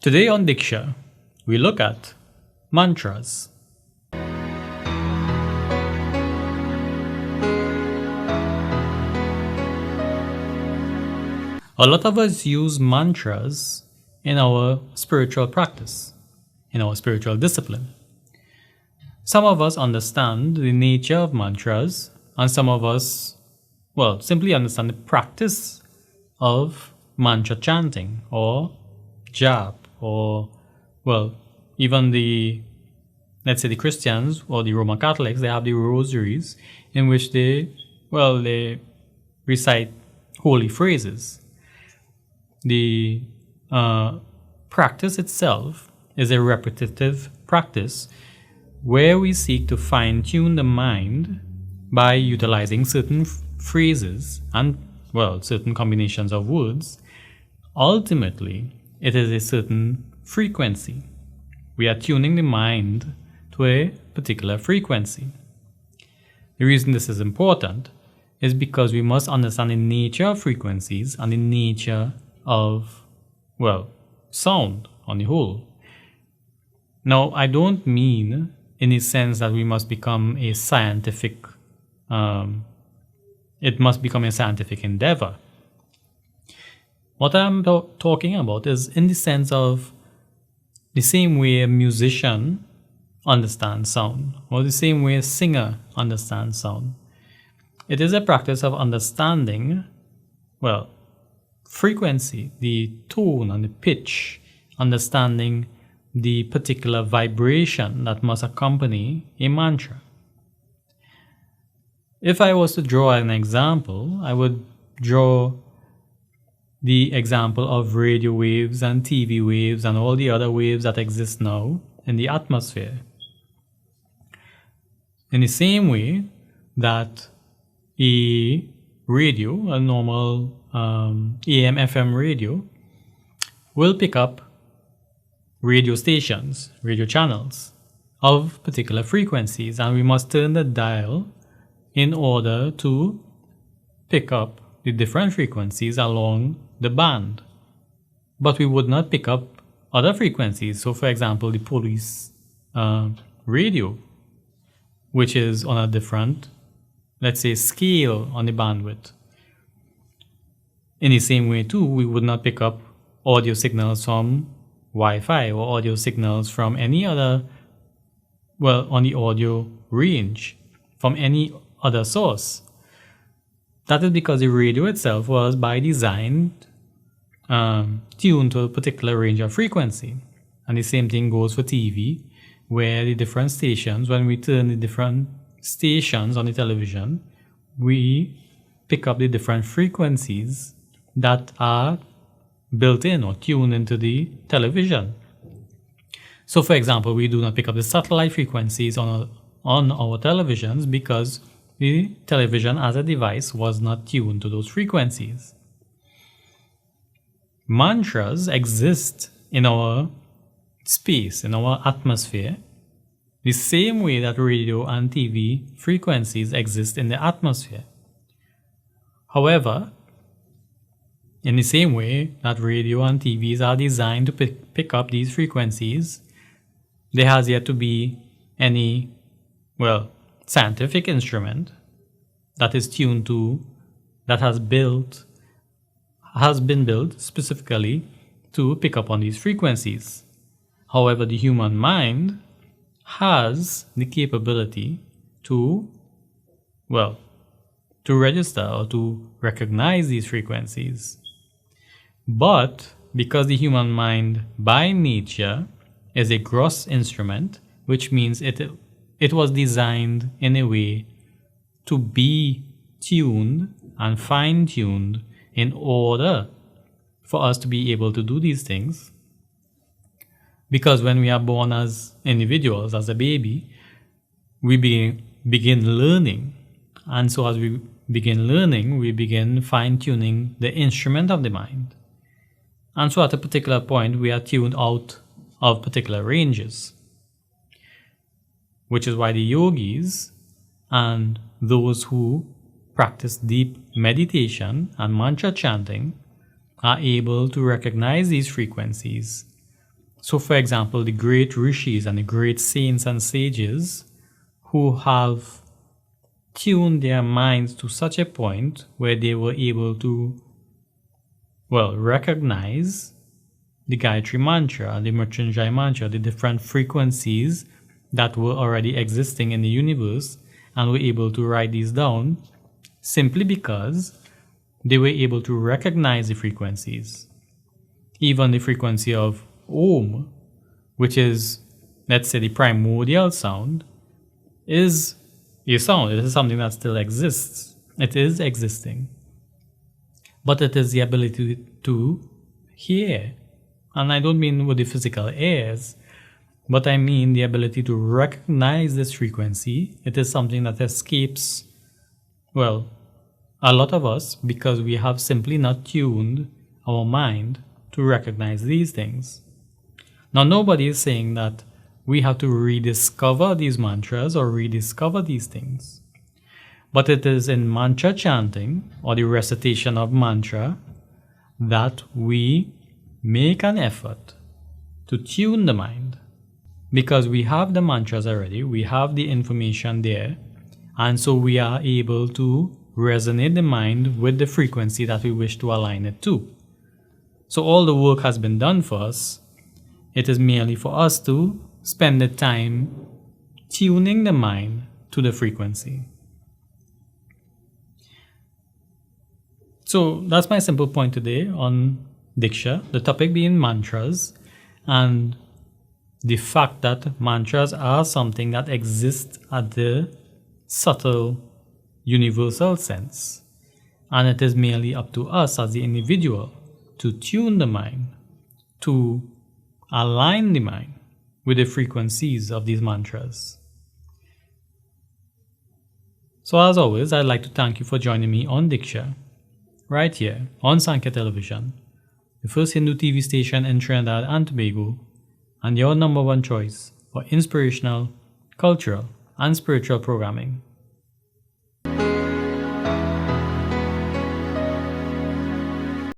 Today on Diksha, we look at mantras. A lot of us use mantras in our spiritual practice, in our spiritual discipline. Some of us understand the nature of mantras, and some of us, simply understand the practice of mantra chanting or jap, or, even let's say the Christians or the Roman Catholics, they have the rosaries in which they recite holy phrases. The practice itself is a repetitive practice where we seek to fine-tune the mind by utilizing certain phrases and, certain combinations of words. Ultimately, it is a certain frequency. We are tuning the mind to a particular frequency. The reason this is important is because we must understand the nature of frequencies and the nature of, sound on the whole. Now, I don't mean in the sense that we must become a scientific, it must become a scientific endeavor. What I'm talking about is in the sense of the same way a musician understands sound, or the same way a singer understands sound. It is a practice of understanding, frequency, the tone and the pitch, understanding the particular vibration that must accompany a mantra. If I was to draw an example, I would draw the example of radio waves and TV waves and all the other waves that exist now in the atmosphere. In the same way that a radio, a normal AM FM radio, will pick up radio stations, radio channels of particular frequencies, and we must turn the dial in order to pick up the different frequencies along the band. But we would not pick up other frequencies. So for example, the police radio, which is on a different, let's say, scale on the bandwidth. In the same way too, we would not pick up audio signals from Wi-Fi or audio signals from any other, on the audio range, from any other source. That is because the radio itself was by design tuned to a particular range of frequency. And the same thing goes for TV, where the different stations, when we turn the different stations on the television, we pick up the different frequencies that are built in or tuned into the television. So for example, we do not pick up the satellite frequencies on our televisions because the television as a device was not tuned to those frequencies. Mantras exist in our space, in our atmosphere, the same way that radio and TV frequencies exist in the atmosphere. However, in the same way that radio and TVs are designed to pick up these frequencies, there has yet to be any, scientific instrument that is tuned to, that has been built specifically to pick up on these frequencies. However, the human mind has the capability to register or to recognize these frequencies. But because the human mind by nature is a gross instrument, which means it was designed in a way to be tuned and fine-tuned in order for us to be able to do these things. Because when we are born as individuals, as a baby, we begin learning. And so as we begin learning, we begin fine-tuning the instrument of the mind. And so at a particular point, we are tuned out of particular ranges. Which is why the yogis and those who practice deep meditation and mantra chanting are able to recognize these frequencies So, for example, the great rishis and the great saints and sages who have tuned their minds to such a point where they were able to, recognize the Gayatri mantra, the Mrityunjay mantra, the different frequencies that were already existing in the universe, and were able to write these down simply because they were able to recognize the frequencies. Even the frequency of Om, which is, let's say, the primordial sound, is a sound. It is something that still exists. It is existing. But it is the ability to hear. And I don't mean with the physical ears, but I mean the ability to recognize this frequency. It is something that escapes, a lot of us, because we have simply not tuned our mind to recognize these things. Now, nobody is saying that we have to rediscover these mantras or rediscover these things. But it is in mantra chanting or the recitation of mantra that we make an effort to tune the mind. Because we have the mantras already, we have the information there, and so we are able to resonate the mind with the frequency that we wish to align it to. So all the work has been done for us. It is merely for us to spend the time tuning the mind to the frequency. So that's my simple point today on Diksha, the topic being mantras, and the fact that mantras are something that exists at the subtle universal sense, and it is merely up to us as the individual to tune the mind, to align the mind with the frequencies of these mantras. So as always, I'd like to thank you for joining me on Diksha, right here on Sankhya Television, the first Hindu TV station in Trinidad and Tobago, and your number one choice for inspirational, cultural, and spiritual programming.